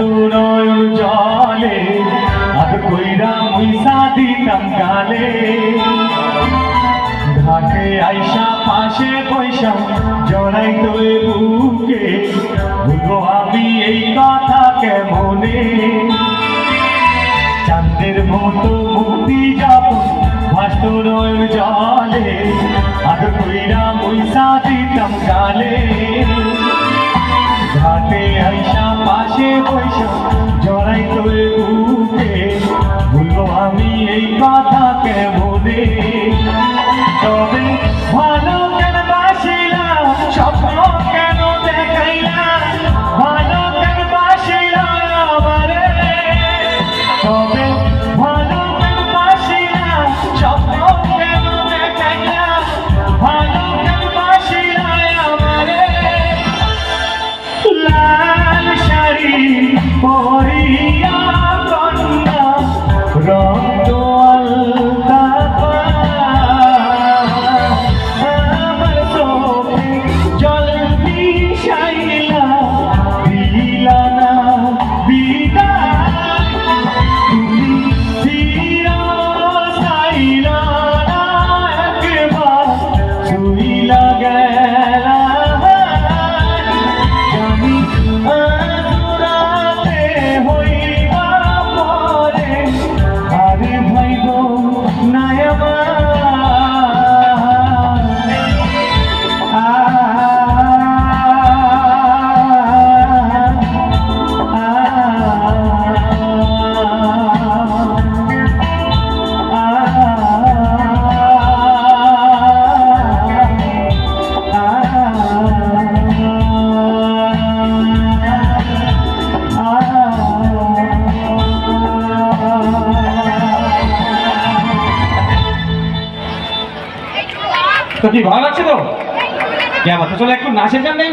নয়ন জলে আর কইরা মুইসা দিতাম গালে ঘাটে আইসা পাশে পয়সা জড়াই তোয়ে বুকে ভুলবো আমি এই কথা কেমনে চাঁদের মতো মুক্তি যাব ভাসত নয়ন জলে আর কইরা মুইসা দিতাম গালে ঘাটে আইসা পাশে পয়সা জড়াই তোয়ে বুকে ভুলবো আমি এই কথা কেমনে তবে ভালো কেন বাসিলাম স্বপ্ন কেন দেখাইলাম ভালো কেন বাসিলাম আমারে তবে ভালো কেন বাসিলাম স্বপ্ন কেন দেখাইলাম ভালো কেন বাসিলাম আমারে লাল শাড়ি পরিয়া কন্যা রক্ত আলতা আমার চোখে জল মিশাইলা দিলা না বিদায় তুমি চিরস্থায়ীলা একবার ছুঁইলা গেলা জানি আজুরাতে হইবা পরে আরে ভাইব নায়ামা তো কি ভালো লাগছে তো? চলো একটু নাচের গান নেই।